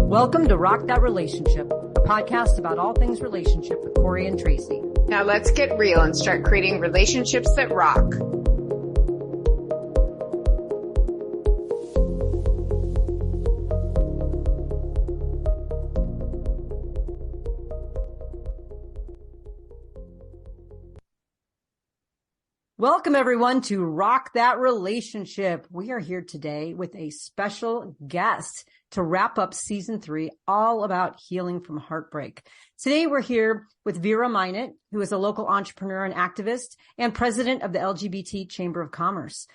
Welcome to Rock That Relationship, a podcast about all things relationship with Corey and Tracy. Now let's get real and start creating relationships that rock. Welcome everyone to Rock That Relationship. We are here today with a special guest to wrap up season 3, all about healing from heartbreak. Today we're here with Vera Minot, who is a local entrepreneur and activist and president of the LGBT Chamber of Commerce.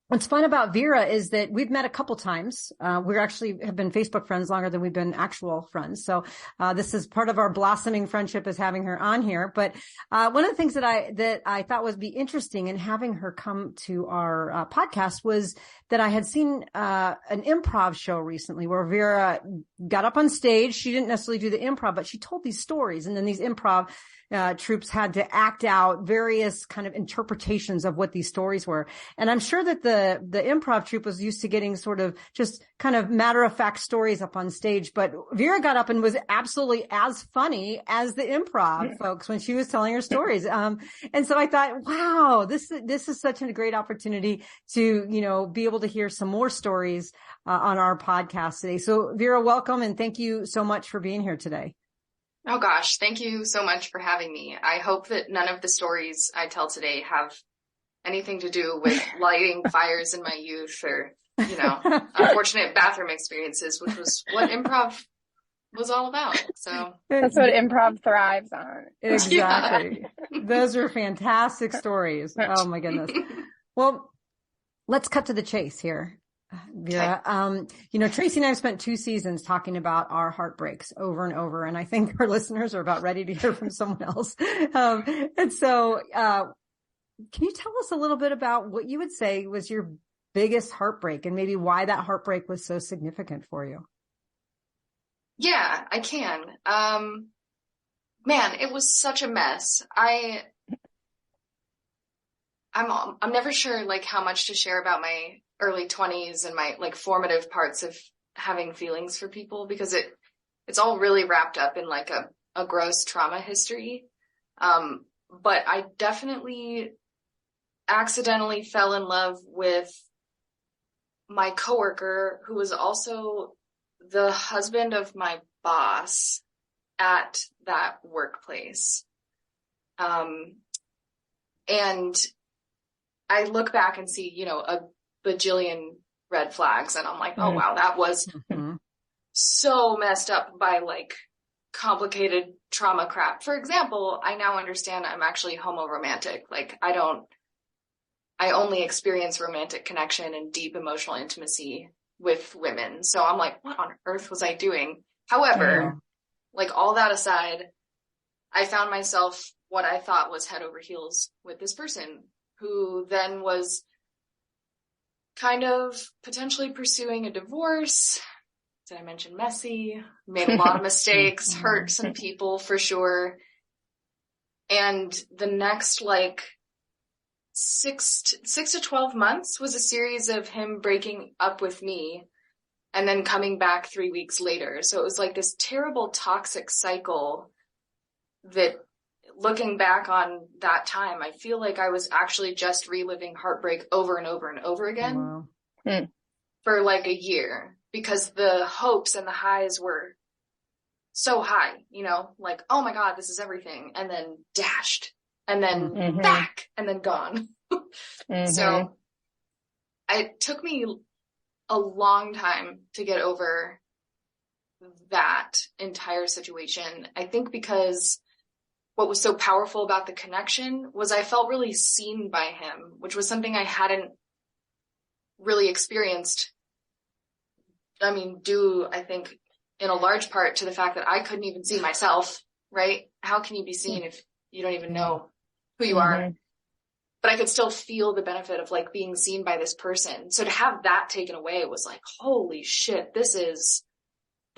What's fun about Vera is that we've met a couple times. We actually have been Facebook friends longer than we've been actual friends. So this is part of our blossoming friendship, is having her on here. But one of the things that I thought would be interesting in having her come to our podcast was that I had seen an improv show recently where Vera got up on stage. She didn't necessarily do the improv, but she told these stories, and then these improv troops had to act out various kind of interpretations of what these stories were. And I'm sure that the improv troupe was used to getting sort of just kind of matter of fact stories up on stage. But Vera got up and was absolutely as funny as the improv folks when she was telling her stories. And so I thought, wow, this is such a great opportunity to, be able to hear some more stories on our podcast today. So Vera, welcome. And thank you so much for being here today. Oh gosh, thank you so much for having me. I hope that none of the stories I tell today have anything to do with lighting fires in my youth or, unfortunate bathroom experiences, which was what improv was all about. So that's what improv thrives on. Exactly. Yeah. Those are fantastic stories. Oh my goodness. Well, let's cut to the chase here. Vera, Tracy and I have spent 2 seasons talking about our heartbreaks over and over, and I think our listeners are about ready to hear from someone else. And so, can you tell us a little bit about what you would say was your biggest heartbreak and maybe why that heartbreak was so significant for you? Yeah, I can. Man, it was such a mess. I'm never sure how much to share about my early 20s and my formative parts of having feelings for people, because it's all really wrapped up in a gross trauma history. But I definitely accidentally fell in love with my coworker, who was also the husband of my boss at that workplace. And I look back and see, a bajillion red flags, and I'm like, oh wow, that was so messed up by complicated trauma crap. For example, I now understand I'm actually homoromantic. I only experience romantic connection and deep emotional intimacy with women. So I'm like, what on earth was I doing? However, all that aside, I found myself what I thought was head over heels with this person, who then was kind of potentially pursuing a divorce. Did I mention messy? Made a lot of mistakes, hurt some people for sure. And the next 6 to 12 months was a series of him breaking up with me and then coming back 3 weeks later. So it was this terrible toxic cycle that, looking back on that time, I feel like I was actually just reliving heartbreak over and over and over again for a year, because the hopes and the highs were so high, oh my God, this is everything. And then dashed, and then back, and then gone. So it took me a long time to get over that entire situation. I think because what was so powerful about the connection was I felt really seen by him, which was something I hadn't really experienced. Due, I think, in a large part to the fact that I couldn't even see myself, right? How can you be seen if you don't even know who you are? But I could still feel the benefit of being seen by this person. So to have that taken away was holy shit, this is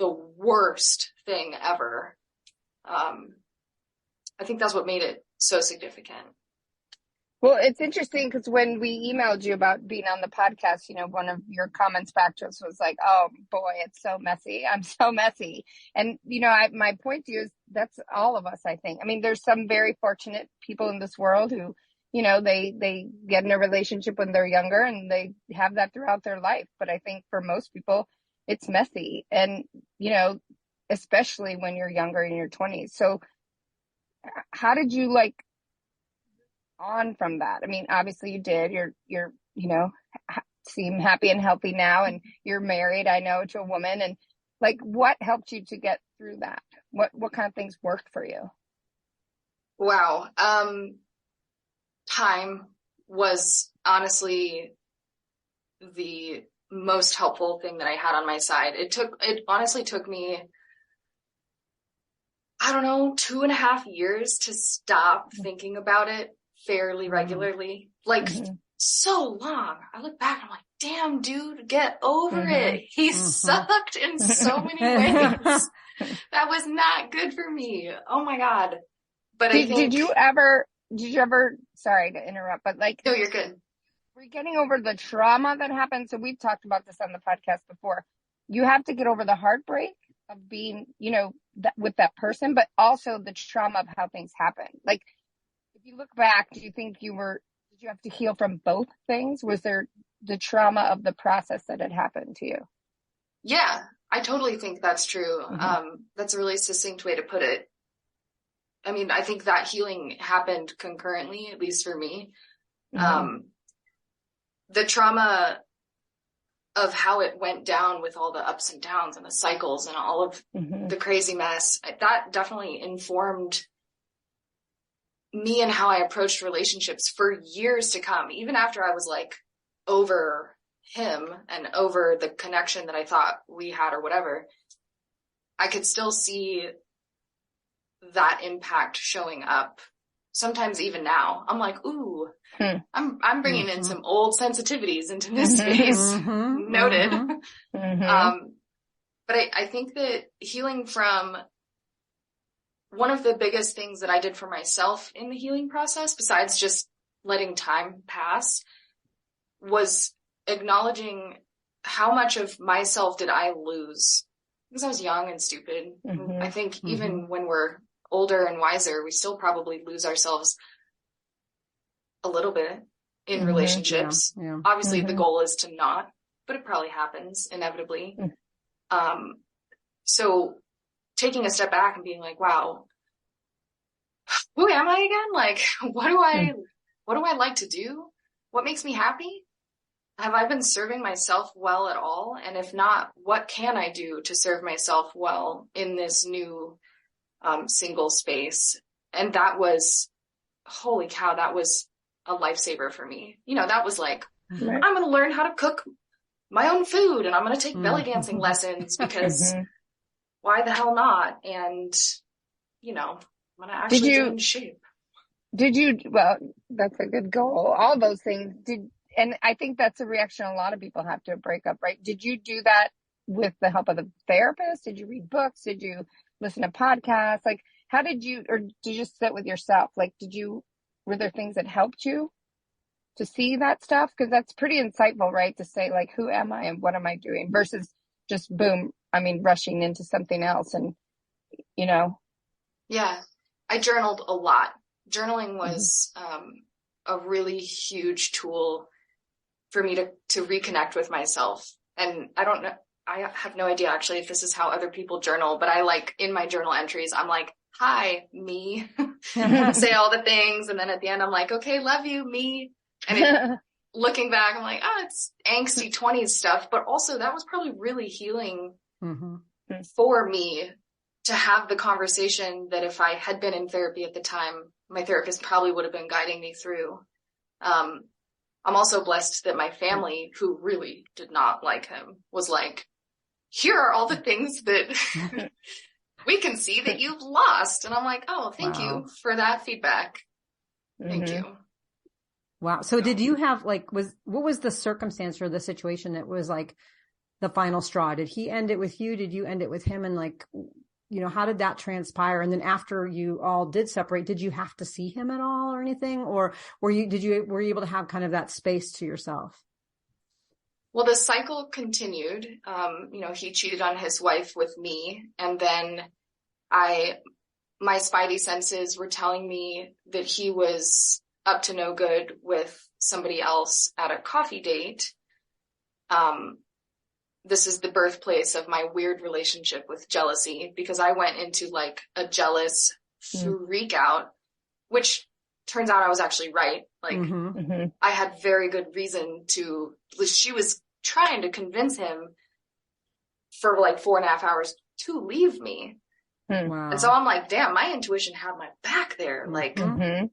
the worst thing ever. I think that's what made it so significant. Well, it's interesting because when we emailed you about being on the podcast, one of your comments back to us was like, "Oh boy, it's so messy. I'm so messy." And my point to you is that's all of us. I think. I mean, there's some very fortunate people in this world who, they get in a relationship when they're younger and they have that throughout their life. But I think for most people, it's messy, and especially when you're younger in your 20s. So, how did you on from that? I mean, obviously you did. You're seem happy and healthy now, and you're married, I know, to a woman. And what helped you to get through that? What kind of things worked for you? Wow. Time was honestly the most helpful thing that I had on my side. It honestly took me, I don't know, 2.5 years to stop thinking about it fairly regularly. So long. I look back and I'm like, damn, dude, get over it. He sucked in so many ways. That was not good for me. Oh my God. But did you ever, sorry to interrupt, but no, you're good. We're getting over the trauma that happened. So we've talked about this on the podcast before. You have to get over the heartbreak of being, with that person, but also the trauma of how things happen. If you look back, do you think did you have to heal from both things? Was there the trauma of the process that had happened to you? Yeah, I totally think that's true. That's a really succinct way to put it. I mean, I think that healing happened concurrently, at least for me. The trauma of how it went down with all the ups and downs and the cycles and all of the crazy mess, that definitely informed me and how I approached relationships for years to come. Even after I was over him and over the connection that I thought we had or whatever, I could still see that impact showing up. Sometimes even now, I'm like, ooh, I'm bringing in some old sensitivities into this space. Noted. But I think that healing from, one of the biggest things that I did for myself in the healing process, besides just letting time pass, was acknowledging how much of myself did I lose because I was young and stupid. I think even when we're older and wiser, we still probably lose ourselves a little bit in relationships. Yeah. Obviously the goal is to not, but it probably happens inevitably. So taking a step back and being like, wow, who am I again? What do I like to do? What makes me happy? Have I been serving myself well at all? And if not, what can I do to serve myself well in this new single space? And that was, holy cow, that was a lifesaver for me. That was I'm going to learn how to cook my own food, and I'm going to take belly dancing lessons because why the hell not? And, I'm going to actually get in shape. Well, that's a good goal. All those things. And I think that's a reaction a lot of people have to a breakup, right? Did you do that with the help of the therapist? Did you read books? Did you listen to podcasts? How did you, or did you just sit with yourself? Were there things that helped you to see that stuff? Because that's pretty insightful, right? To say who am I and what am I doing versus just boom, rushing into something else and, Yeah, I journaled a lot. Journaling was a really huge tool for me to reconnect with myself. And I don't know, I have no idea actually if this is how other people journal, but I in my journal entries, I'm like, hi, me, say all the things. And then at the end, I'm like, okay, love you, me. And looking back, I'm like, it's angsty 20s stuff. But also that was probably really healing for me to have the conversation that if I had been in therapy at the time, my therapist probably would have been guiding me through. I'm also blessed that my family, who really did not like him, was like, here are all the things that we can see that you've lost. And I'm like, oh, thank you for that feedback. Thank you. Wow. So did you have what was the circumstance or the situation that was the final straw? Did he end it with you? Did you end it with him? And how did that transpire? And then after you all did separate, did you have to see him at all or anything? Or were you able to have kind of that space to yourself? Well, the cycle continued. He cheated on his wife with me. And then my spidey senses were telling me that he was up to no good with somebody else at a coffee date. This is the birthplace of my weird relationship with jealousy, because I went into like a jealous freak out, which turns out I was actually right. Like I had very good reason she was trying to convince him for like 4.5 hours to leave me. Wow. And so I'm like, damn, my intuition had my back there. Like I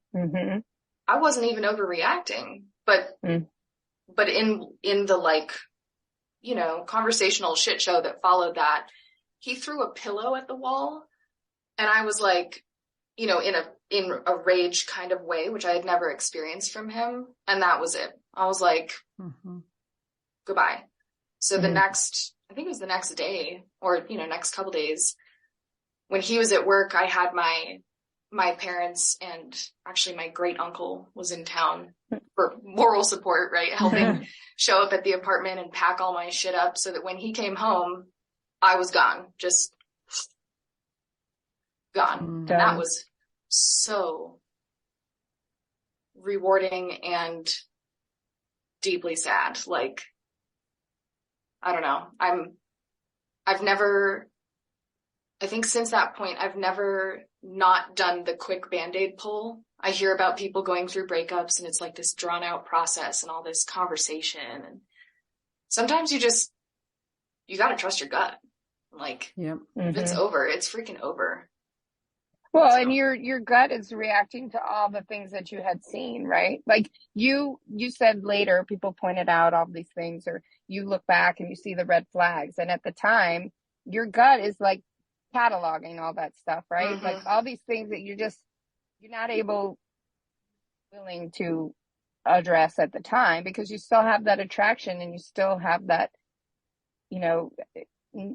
wasn't even overreacting, but in the like, conversational shit show that followed that, he threw a pillow at the wall, and I was like, in a rage kind of way, which I had never experienced from him. And that was it. I was like, goodbye. So I think it was the next day or, next couple days when he was at work, I had my parents and actually my great uncle was in town for moral support, right? Helping show up at the apartment and pack all my shit up so that when he came home, I was gone, just gone. And that was so rewarding and deeply sad. Like, I don't know. I think since that point, I've never not done the quick Band-Aid pull. I hear about people going through breakups and it's like this drawn out process and all this conversation. And sometimes you got to trust your gut. Like, if it's over, it's freaking over. Well, so. And your gut is reacting to all the things that you had seen, right? Like you said later, people pointed out all these things, or you look back and you see the red flags. And at the time, your gut is like cataloging all that stuff, right? Like all these things that you're not willing to address at the time because you still have that attraction and you still have that,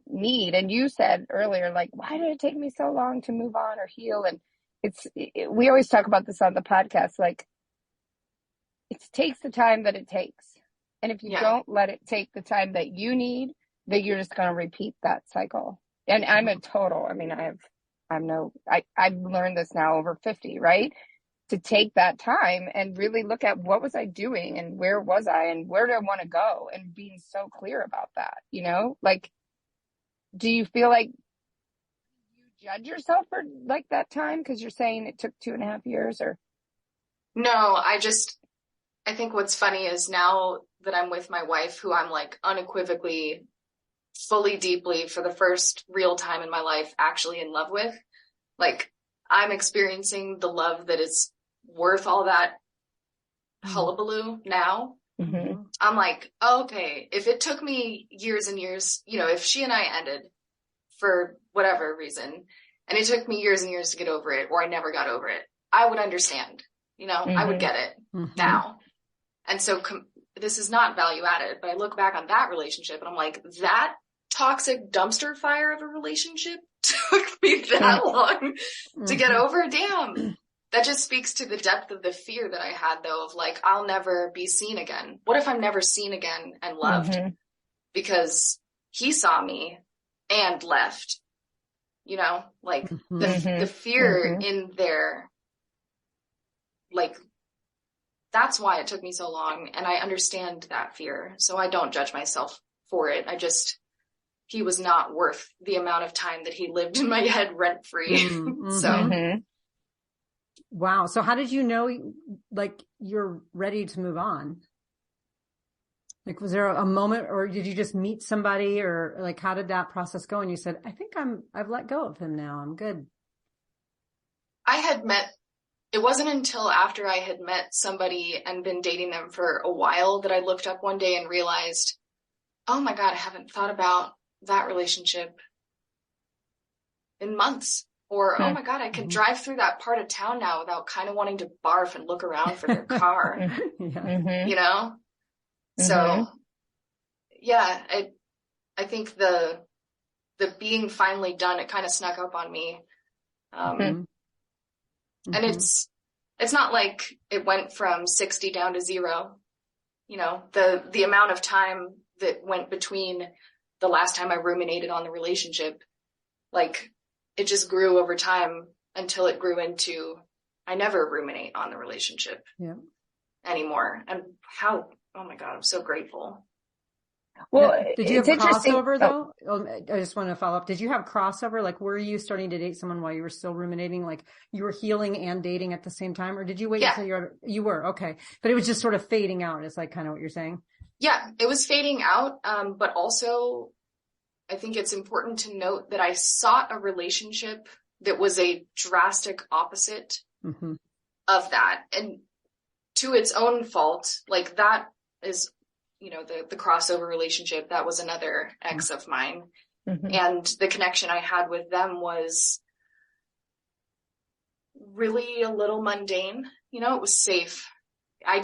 need. And you said earlier, like, why did it take me so long to move on or heal? And we always talk about this on the podcast, like it takes the time that it takes. And if you don't let it take the time that you need, then you're just going to repeat that cycle. And I've learned this now over 50, right? To take that time and really look at what was I doing and where was I and where do I want to go, and being so clear about that, like, do you feel like you judge yourself for like that time? Cause you're saying it took 2.5 years or? No, I think what's funny is now that I'm with my wife, who I'm like unequivocally fully deeply for the first real time in my life actually in love with, like I'm experiencing the love that is worth all that hullabaloo now. I'm like, okay, if it took me years and years, if she and I ended for whatever reason and it took me years and years to get over it, or I never got over it, I would understand, I would get it now. And so this is not value added, but I look back on that relationship and I'm like, that toxic dumpster fire of a relationship took me that long to get over. Damn. That just speaks to the depth of the fear that I had, though, of like, I'll never be seen again. What if I'm never seen again and loved? Because he saw me and left, like the fear in there, like, that's why it took me so long. And I understand that fear. So I don't judge myself for it. He was not worth the amount of time that he lived in my head rent free. So. Wow. So how did you know, like, you're ready to move on? Like, was there a moment, or did you just meet somebody, or like, how did that process go? And you said, I think I've let go of him now. I'm good. It wasn't until after I had met somebody and been dating them for a while that I looked up one day and realized, oh my God, I haven't thought about that relationship in months. Or, oh my God, I can drive through that part of town now without kind of wanting to barf and look around for their car, So, yeah, I think the the being finally done, it kind of snuck up on me. And it's not like it went from 60 down to 0. You know, the amount of time that went between the last time I ruminated on the relationship, like it just grew over time until it grew into, I never ruminate on the relationship anymore. And how, oh my God, I'm so grateful. Well, did you have crossover though? I just want to follow up. Did you have crossover? Like, were you starting to date someone while you were still ruminating? Like you were healing and dating at the same time, or did you wait until you were okay? But it was just sort of fading out. Is like kind of what you're saying. Yeah, it was fading out. But also I think it's important to note that I sought a relationship that was a drastic opposite of that. And to its own fault, like that is, you know, the crossover relationship, that was another ex of mine. And the connection I had with them was really a little mundane. You know, it was safe. I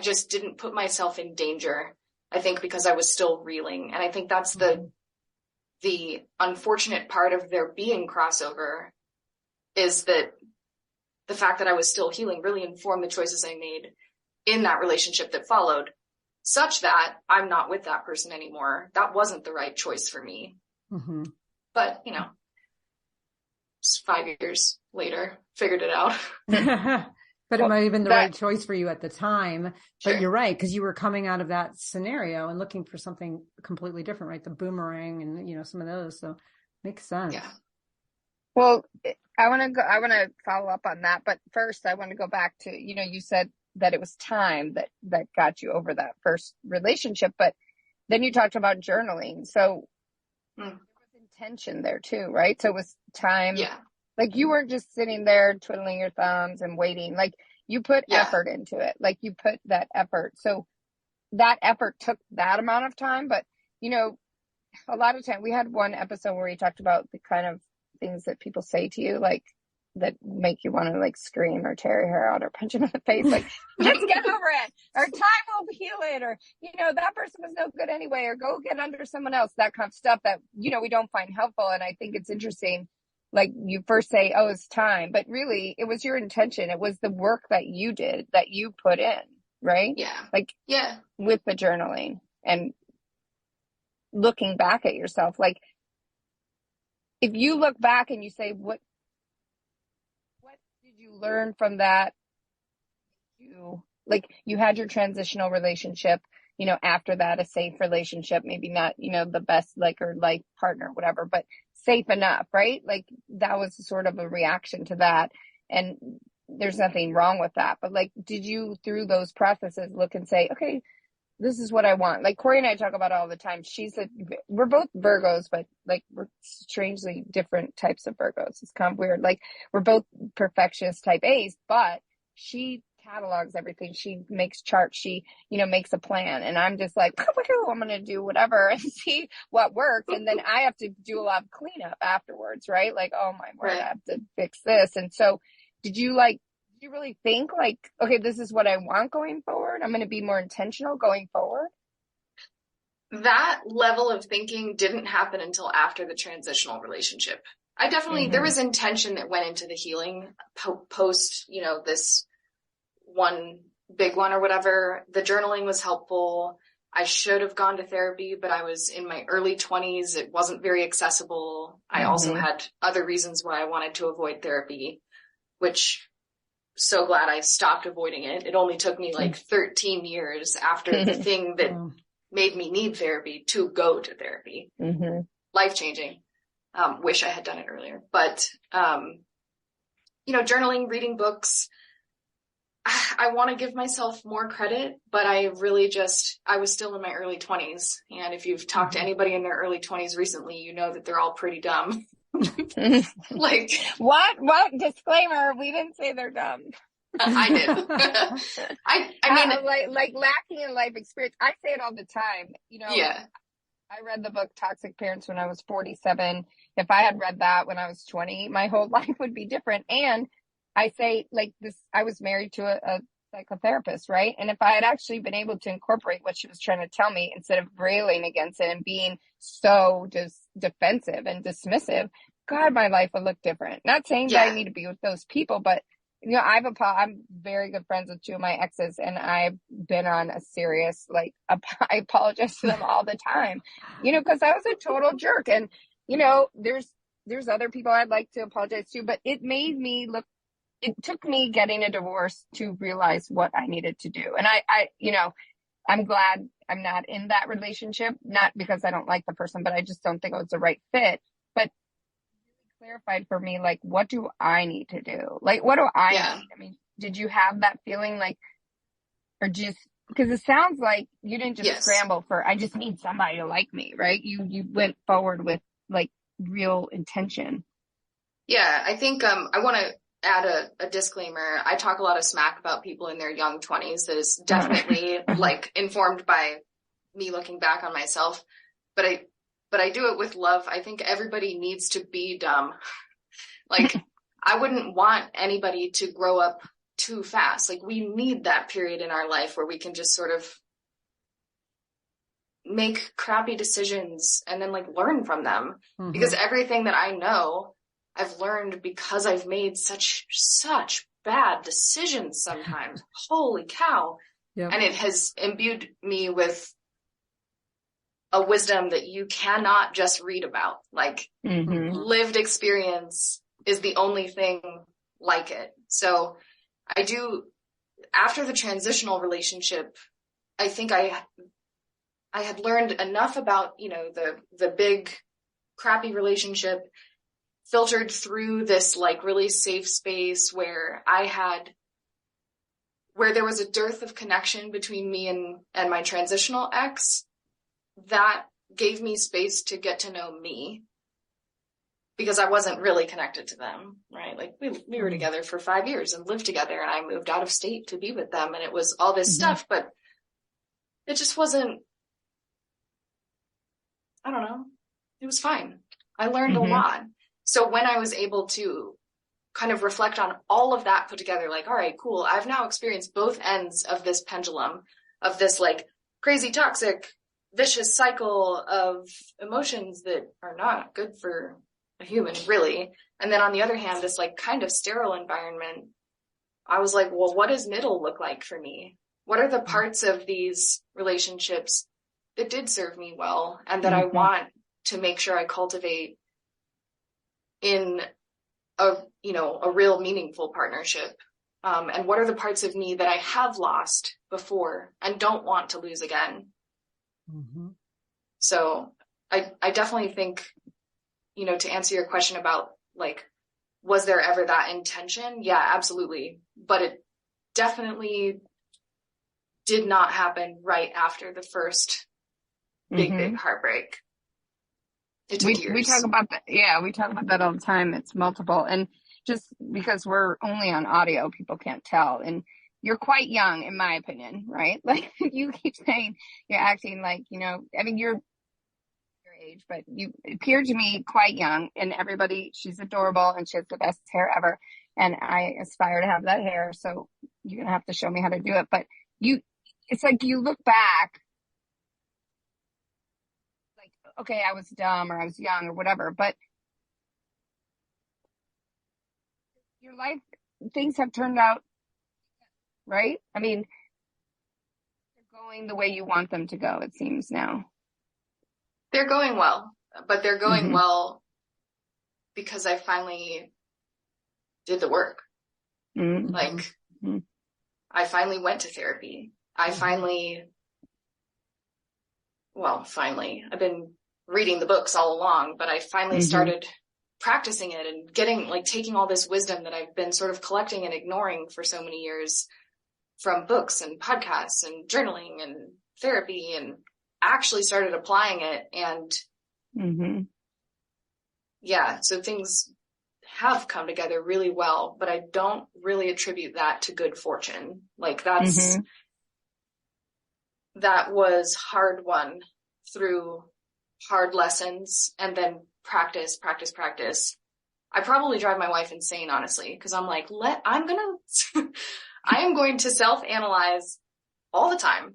just didn't put myself in danger, I think, because I was still reeling. And I think that's the unfortunate part of there being crossover, is that the fact that I was still healing really informed the choices I made in that relationship that followed, such that I'm not with that person anymore. That wasn't the right choice for me. But, you know, 5 years later, figured it out. But it might have been the right choice for you at the time. But you're right, because you were coming out of that scenario and looking for something completely different, right? The boomerang and, you know, some of those. So makes sense. Yeah. Well, I want to follow up on that. But first, I want to go back to, you know, you said that it was time that got you over that first relationship. But then you talked about journaling. So there was intention there too, right? So it was time. Yeah. Like you weren't just sitting there twiddling your thumbs and waiting. Like you put effort into it. Like you put that effort. So that effort took that amount of time. But, you know, a lot of time we had one episode where we talked about the kind of things that people say to you, like that make you want to like scream or tear your hair out or punch them in the face. Like, just get over it, or time will heal it, or, you know, that person was no good anyway, or go get under someone else, that kind of stuff that, you know, we don't find helpful. And I think it's interesting. Like you first say, oh, it's time, but really it was your intention. It was the work that you did, that you put in, right? Yeah. Like, with the journaling and looking back at yourself. Like if you look back and you say, what did you learn from that? You had your transitional relationship, you know, after that, a safe relationship, maybe not, you know, the best like or life partner, whatever, but safe enough, right? Like that was sort of a reaction to that. And there's nothing wrong with that. But like, did you through those processes look and say, okay, this is what I want? Like Corey and I talk about all the time. We're both Virgos, but like we're strangely different types of Virgos. It's kind of weird. Like we're both perfectionist type A's, but she catalogs everything. She makes charts. She, you know, makes a plan. And I'm just like, I'm going to do whatever and see what works. And then I have to do a lot of cleanup afterwards, right? Like, oh my word, I have to fix this. And so did you really think like, okay, this is what I want going forward? I'm going to be more intentional going forward? That level of thinking didn't happen until after the transitional relationship. I definitely, there was intention that went into the healing post, you know, this one big one or whatever. The journaling was helpful. I should have gone to therapy, but I was in my early 20s. It wasn't very accessible. I also had other reasons why I wanted to avoid therapy, which so glad I stopped avoiding it. It only took me like 13 years after the thing that made me need therapy to go to therapy. Life-changing. Wish I had done it earlier. But, you know, journaling, reading books, I want to give myself more credit, but I was still in my early 20s. And if you've talked to anybody in their early 20s recently, you know that they're all pretty dumb. Like what disclaimer, we didn't say they're dumb. I did. I mean like lacking in life experience. I say it all the time, you know. I read the book Toxic Parents when I was 47. If I had read that when I was 20, my whole life would be different. And I say like this, I was married to a psychotherapist, right? And if I had actually been able to incorporate what she was trying to tell me instead of railing against it and being so just defensive and dismissive, God, my life would look different. Not saying that I need to be with those people, but I'm very good friends with two of my exes, and I've been on a serious, like, I apologize to them all the time, because I was a total jerk. And, there's other people I'd like to apologize to, but it took me getting a divorce to realize what I needed to do. And I'm glad I'm not in that relationship, not because I don't like the person, but I just don't think it was the right fit. But clarified for me, like, what do I need to do? Like, what do I need? I mean, did you have that feeling, like, or just, because it sounds like you didn't just scramble for, I just need somebody to like me, right? You went forward with, like, real intention. Yeah, I think I want to add a disclaimer. I talk a lot of smack about people in their young 20s that is definitely like informed by me looking back on myself, but I do it with love. I think everybody needs to be dumb. Like, I wouldn't want anybody to grow up too fast. Like, we need that period in our life where we can just sort of make crappy decisions and then, like, learn from them. Mm-hmm. Because everything that I know, I've learned because I've made such bad decisions sometimes. Holy cow. Yep. And it has imbued me with a wisdom that you cannot just read about. Like, lived experience is the only thing like it. So I do, after the transitional relationship, I think I had learned enough about, the big crappy relationship, filtered through this, like, really safe space where there was a dearth of connection between me and my transitional ex. That gave me space to get to know me, because I wasn't really connected to them, right? Like, we were together for 5 years and lived together, and I moved out of state to be with them, and it was all this stuff, but it just wasn't, I don't know. It was fine. I learned a lot. So when I was able to kind of reflect on all of that put together, like, all right, cool. I've now experienced both ends of this pendulum, of this, like, crazy, toxic, vicious cycle of emotions that are not good for a human, really. And then on the other hand, this, like, kind of sterile environment. I was like, well, what does middle look like for me? What are the parts of these relationships that did serve me well and that I want to make sure I cultivate in a real meaningful partnership? And what are the parts of me that I have lost before and don't want to lose again? So I definitely think, to answer your question about, like, was there ever that intention? Yeah, absolutely. But it definitely did not happen right after the first big heartbreak. It took years. We talk about that. Yeah, we talk about that all the time. It's multiple. And just because we're only on audio, people can't tell. And you're quite young, in my opinion, right? Like, you keep saying you're acting like, I mean, you're your age, but you appear to me quite young. And everybody, she's adorable and she has the best hair ever. And I aspire to have that hair. So you're going to have to show me how to do it. But it's like you look back, like, okay, I was dumb or I was young or whatever, but your life, things have turned out, right? I mean, they're going the way you want them to go, it seems now. They're going well, but they're going well because I finally did the work. Like, I finally went to therapy. I've been reading the books all along, but I finally started practicing it and getting, like, taking all this wisdom that I've been sort of collecting and ignoring for so many years from books and podcasts and journaling and therapy, and actually started applying it. And yeah, so things have come together really well, but I don't really attribute that to good fortune. Like, that was hard won through hard lessons and then practice. I probably drive my wife insane, honestly, because I'm like, I'm I am going to self-analyze all the time.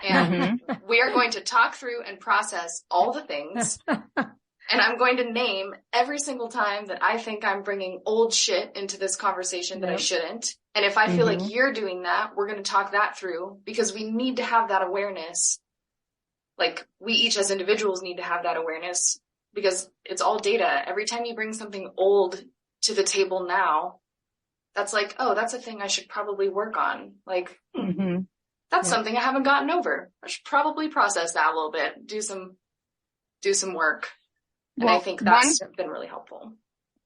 And we are going to talk through and process all the things. And I'm going to name every single time that I think I'm bringing old shit into this conversation that I shouldn't. And if I feel like you're doing that, we're going to talk that through, because we need to have that awareness. Like, we each as individuals need to have that awareness, because it's all data. Every time you bring something old to the table now, that's like, oh, that's a thing I should probably work on. Like, that's something I haven't gotten over. I should probably process that a little bit, do some work. And I think that's been really helpful.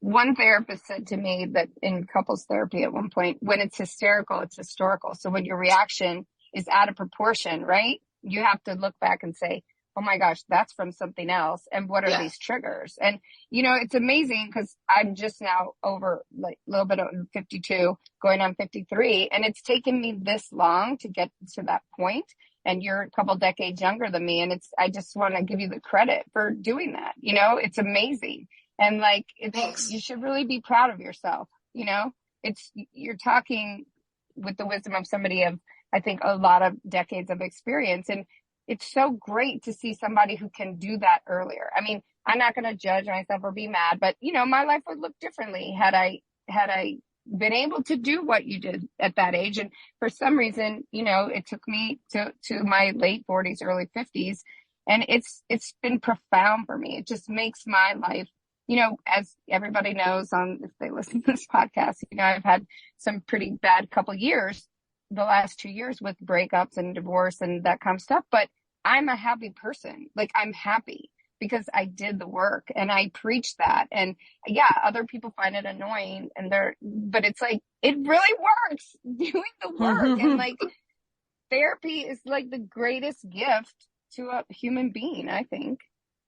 One therapist said to me that in couples therapy at one point, when it's hysterical, it's historical. So when your reaction is out of proportion, right? You have to look back and say, oh my gosh, that's from something else. And what are these triggers? And, you know, it's amazing, because I'm just now over like a little bit of 52, going on 53. And it's taken me this long to get to that point. And you're a couple decades younger than me. And I just want to give you the credit for doing that. You know, it's amazing. And like, you should really be proud of yourself. You know, you're talking with the wisdom of somebody of, I think, a lot of decades of experience. And it's so great to see somebody who can do that earlier. I mean, I'm not going to judge myself or be mad, but you know, my life would look differently had I been able to do what you did at that age. And for some reason, you know, it took me to my late 40s, early 50s. And it's been profound for me. It just makes my life, you know, as everybody knows if they listen to this podcast, you know, I've had some pretty bad couple years, the last 2 years, with breakups and divorce and that kind of stuff. But I'm a happy person. Like, I'm happy because I did the work and I preach that. And yeah, other people find it annoying but it's like, it really works doing the work. And like, therapy is like the greatest gift to a human being, I think.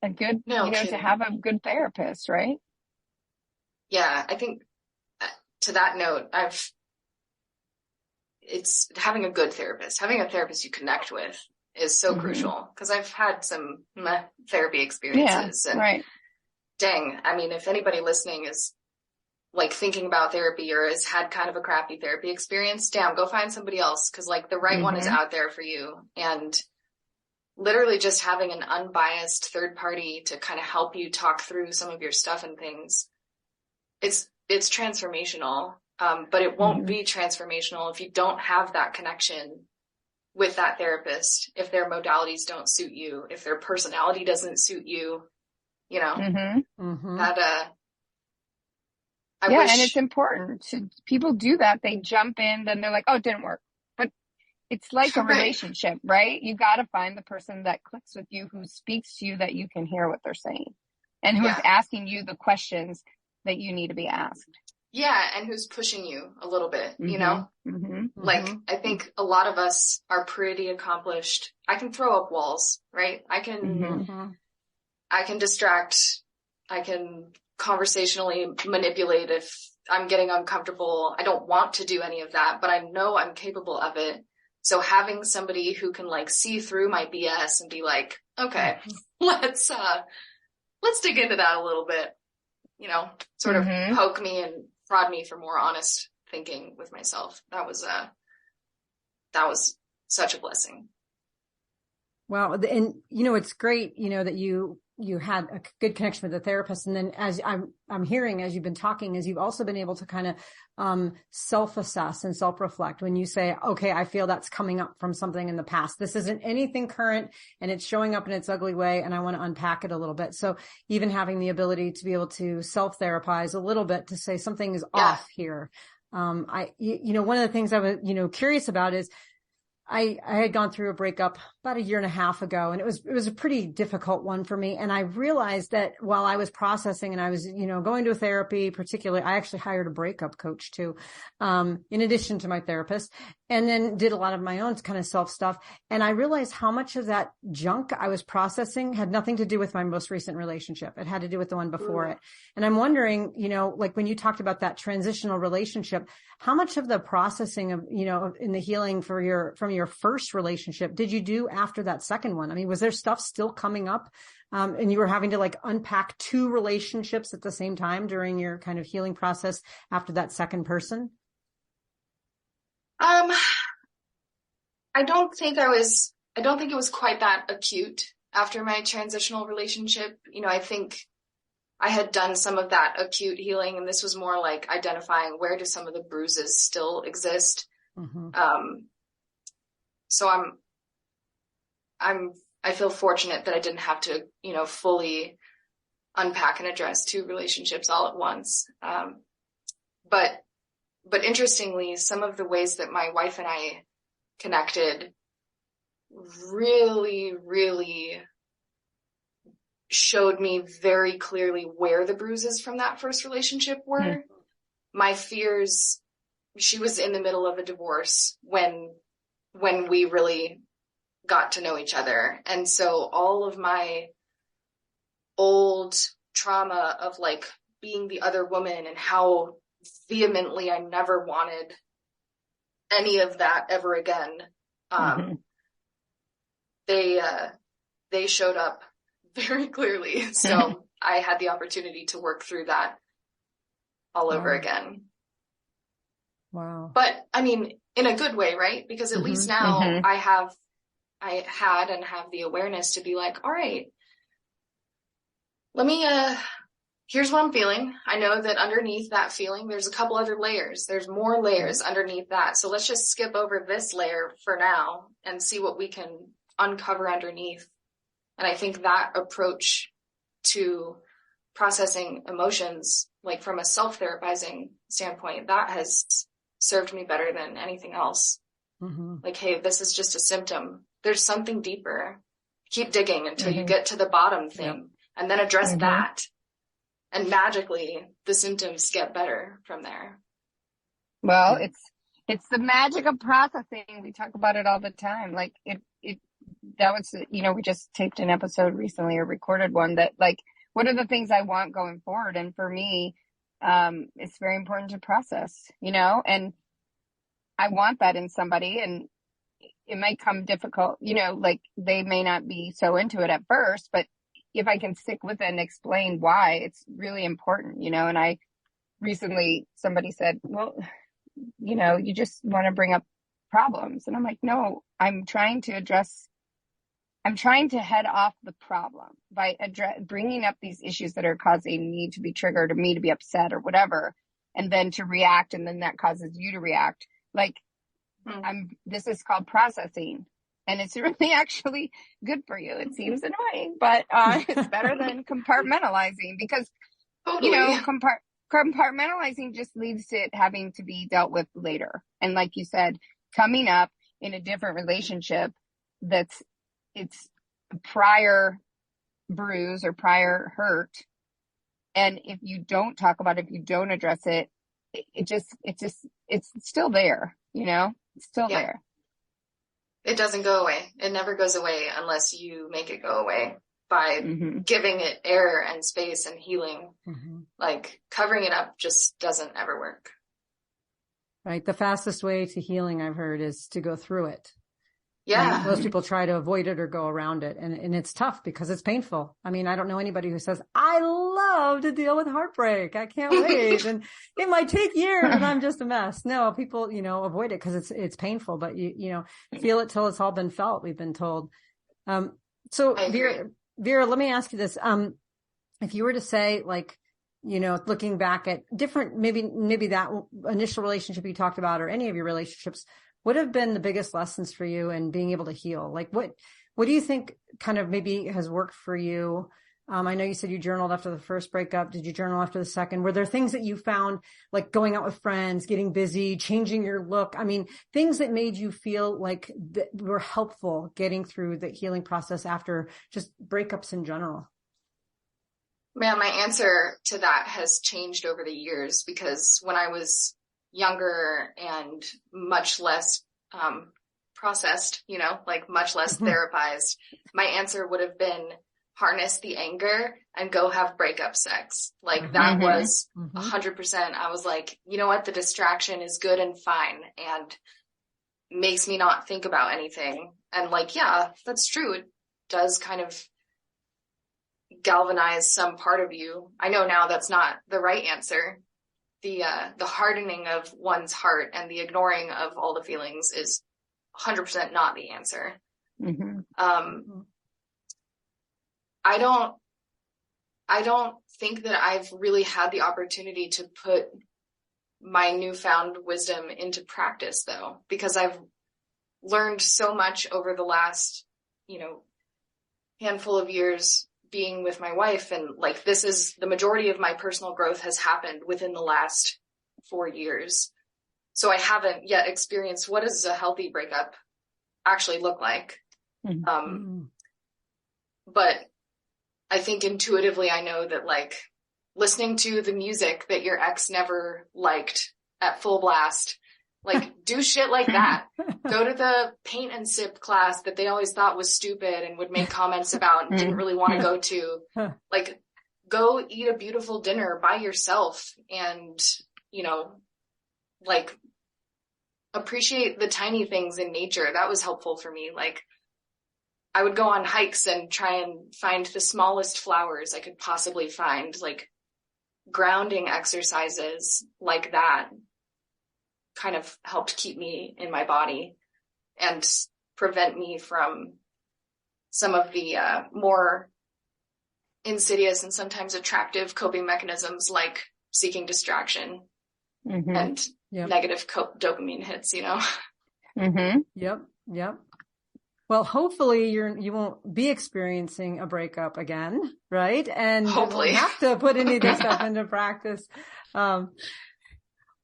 A good, to have a good therapist, right? Yeah, I think to that note, it's having a good therapist, having a therapist you connect with is so crucial, because I've had some therapy experiences and dang, I mean, if anybody listening is like thinking about therapy or has had kind of a crappy therapy experience, damn, go find somebody else, because like the right one is out there for you. And literally just having an unbiased third party to kind of help you talk through some of your stuff and things, it's transformational. But it won't be transformational if you don't have that connection with that therapist, if their modalities don't suit you, if their personality doesn't suit you, you know, that, I wish. And it's important people do that. They jump in, then they're like, oh, it didn't work. But it's like a relationship, right? You got to find the person that clicks with you, who speaks to you, that you can hear what they're saying, and who is asking you the questions that you need to be asked. Yeah, and who's pushing you a little bit, you know? Like, I think a lot of us are pretty accomplished. I can throw up walls, right? I can distract. I can conversationally manipulate if I'm getting uncomfortable. I don't want to do any of that, but I know I'm capable of it. So having somebody who can like see through my BS and be like, okay, let's dig into that a little bit, you know, sort of poke me and prod me for more honest thinking with myself. That was such a blessing. Wow. And, you know, it's great, you know, that you had a good connection with the therapist. And then as I'm hearing, as you've been talking, is you've also been able to kind of, self-assess and self-reflect when you say, okay, I feel that's coming up from something in the past. This isn't anything current and it's showing up in its ugly way. And I want to unpack it a little bit. So even having the ability to be able to self-therapize a little bit to say something is off here. One of the things I was, curious about is, I had gone through a breakup about 1.5 years ago, and it was a pretty difficult one for me. And I realized that while I was processing and I was, going to a therapy, particularly, I actually hired a breakup coach too, in addition to my therapist, and then did a lot of my own kind of self stuff. And I realized how much of that junk I was processing had nothing to do with my most recent relationship. It had to do with the one before it. And I'm wondering, like when you talked about that transitional relationship, how much of the processing of, in the healing from your first relationship did you do after that second one? I mean, was there stuff still coming up? And you were having to like unpack 2 relationships at the same time during your kind of healing process after that second person? I don't think it was quite that acute after my transitional relationship. I think I had done some of that acute healing, and this was more like identifying where do some of the bruises still exist. Mm-hmm. So I feel fortunate that I didn't have to, fully unpack and address two relationships all at once. But interestingly, some of the ways that my wife and I connected really, really showed me very clearly where the bruises from that first relationship were. Mm-hmm. My fears, she was in the middle of a divorce when we really got to know each other. And so all of my old trauma of like being the other woman and how vehemently I never wanted any of that ever again. Mm-hmm. They showed up very clearly. So I had the opportunity to work through that all over again. Wow. But I mean, in a good way, right? Because at least now I had and have the awareness to be like, all right, let me, here's what I'm feeling. I know that underneath that feeling, there's a couple other layers. There's more layers underneath that. So let's just skip over this layer for now and see what we can uncover underneath. And I think that approach to processing emotions, like from a self-therapizing standpoint, that has served me better than anything else. Mm-hmm. Like, hey, this is just a symptom. There's something deeper. Keep digging until you get to the bottom thing and then address that. And magically the symptoms get better from there. Well, it's the magic of processing. We talk about it all the time. Like that was, we just taped an episode recently or recorded one that like, what are the things I want going forward? And for me, it's very important to process, and I want that in somebody, and it might come difficult, like they may not be so into it at first, but if I can stick with it and explain why, it's really important, and I recently, somebody said, well, you just want to bring up problems. And I'm like, no, I'm trying to head off the problem by bringing up these issues that are causing me to be triggered or me to be upset or whatever, and then to react. And then that causes you to react. Like this is called processing, and it's really actually good for you. It seems annoying, but it's better than compartmentalizing because, compartmentalizing just leads to it having to be dealt with later. And like you said, coming up in a different relationship it's prior bruise or prior hurt. And if you don't talk about it, if you don't address it, it's still there, it's still there. It doesn't go away. It never goes away unless you make it go away by giving it air and space and healing. Mm-hmm. Like covering it up just doesn't ever work. Right. The fastest way to healing, I've heard, is to go through it. Yeah. And most people try to avoid it or go around it. And it's tough because it's painful. I mean, I don't know anybody who says, I love to deal with heartbreak. I can't wait. And it might take years and I'm just a mess. No, people, avoid it because it's painful, but you feel it till it's all been felt. We've been told. So Vera, let me ask you this. If you were to say like, looking back at different, maybe that initial relationship you talked about or any of your relationships, what have been the biggest lessons for you in being able to heal? Like what do you think kind of maybe has worked for you? I know you said you journaled after the first breakup. Did you journal after the second? Were there things that you found like going out with friends, getting busy, changing your look? I mean, things that made you feel like that were helpful getting through the healing process after just breakups in general? Man, my answer to that has changed over the years because when I was younger and much less processed, like much less therapized, my answer would have been harness the anger and go have breakup sex. Like that was 100%. I was like, you know what? The distraction is good and fine and makes me not think about anything. And like, yeah, that's true. It does kind of galvanize some part of you. I know now that's not the right answer. the hardening of one's heart and the ignoring of all the feelings is 100% not the answer. Mm-hmm. I don't think that I've really had the opportunity to put my newfound wisdom into practice, though, because I've learned so much over the last, handful of years being with my wife. And like, this is the majority of my personal growth has happened within the last 4 years. So I haven't yet experienced what does a healthy breakup actually look like. Mm-hmm. But I think intuitively I know that like listening to the music that your ex never liked at full blast, like do shit like that. Go to the paint and sip class that they always thought was stupid and would make comments about and didn't really want to go to. Like go eat a beautiful dinner by yourself and, like appreciate the tiny things in nature. That was helpful for me. Like I would go on hikes and try and find the smallest flowers I could possibly find, like grounding exercises like that kind of helped keep me in my body and prevent me from some of the more insidious and sometimes attractive coping mechanisms like seeking distraction and negative dopamine hits, Mm-hmm. Yep. Well, hopefully you won't be experiencing a breakup again, right? And hopefully you won't have to put any of this stuff into practice.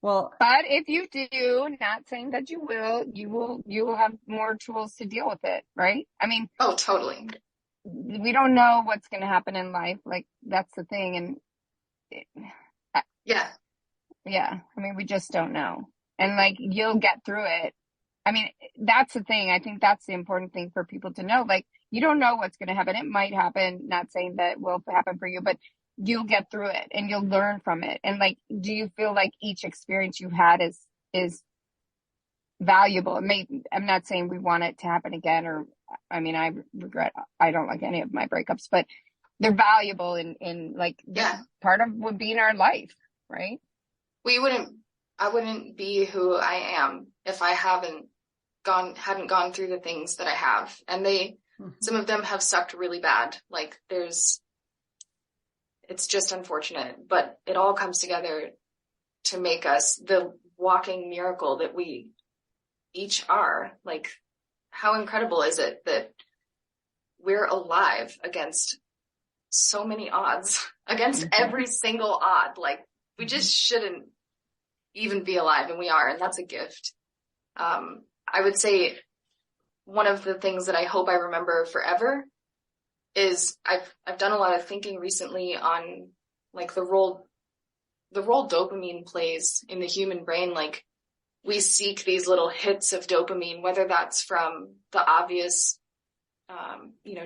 Well, but if you do, not saying that you will have more tools to deal with it, right? I mean, oh, totally. We don't know what's going to happen in life. Like that's the thing. And yeah. I mean, we just don't know. And like, you'll get through it. I mean, that's the thing. I think that's the important thing for people to know. Like, you don't know what's going to happen. It might happen. Not saying that it will happen for you, but you'll get through it and you'll learn from it. And like, do you feel like each experience you've had is valuable? I'm not saying we want it to happen again, or, I mean, I don't like any of my breakups, but they're valuable in like, part of being our life, right? I wouldn't be who I am if I hadn't gone through the things that I have. And some of them have sucked really bad. Like it's just unfortunate, but it all comes together to make us the walking miracle that we each are. Like, how incredible is it that we're alive against so many odds, against every single odd? Like, we just shouldn't even be alive, and we are, and that's a gift. I would say one of the things that I hope I remember forever is I've done a lot of thinking recently on like the role dopamine plays in the human brain. Like, we seek these little hits of dopamine, whether that's from the obvious,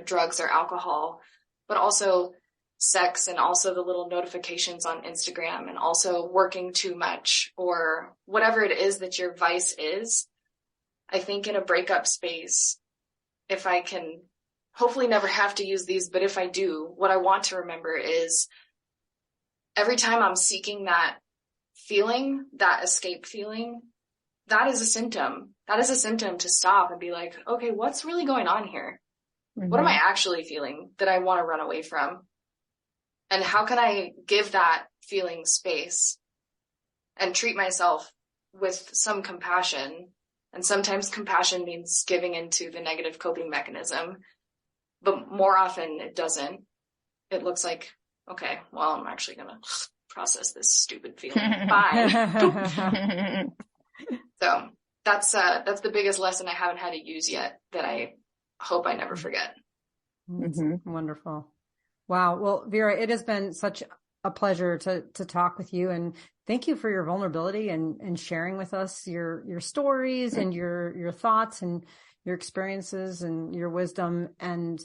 drugs or alcohol, but also sex, and also the little notifications on Instagram, and also working too much, or whatever it is that your vice is. I think in a breakup space, if I can hopefully never have to use these, but if I do, what I want to remember is every time I'm seeking that feeling, that escape feeling, that is a symptom. That is a symptom to stop and be like, okay, what's really going on here? Mm-hmm. What am I actually feeling that I want to run away from? And how can I give that feeling space and treat myself with some compassion? And sometimes compassion means giving into the negative coping mechanism, but more often it doesn't. It looks like, okay, well, I'm actually going to process this stupid feeling. Bye. So that's the biggest lesson I haven't had to use yet that I hope I never forget. Mm-hmm. Wonderful. Wow. Well, Vera, it has been such a pleasure to talk with you, and thank you for your vulnerability and sharing with us your stories and your thoughts and your experiences and your wisdom. And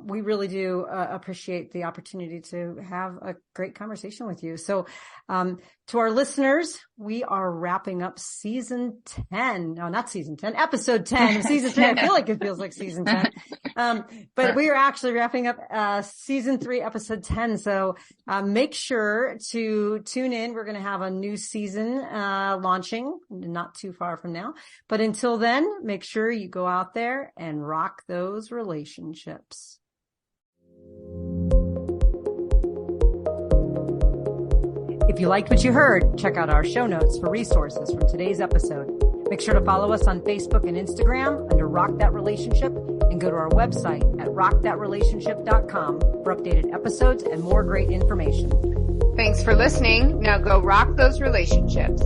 we really do appreciate the opportunity to have a great conversation with you. So To our listeners, we are wrapping up season 10. No, not season 10, episode 10 of season 3. I feel like it feels like season 10. But we are actually wrapping up season 3, episode 10. So make sure to tune in. We're going to have a new season launching not too far from now. But until then, make sure you go out there and rock those relationships. If you liked what you heard, check out our show notes for resources from today's episode. Make sure to follow us on Facebook and Instagram under Rock That Relationship, and go to our website at rockthatrelationship.com for updated episodes and more great information. Thanks for listening. Now go rock those relationships.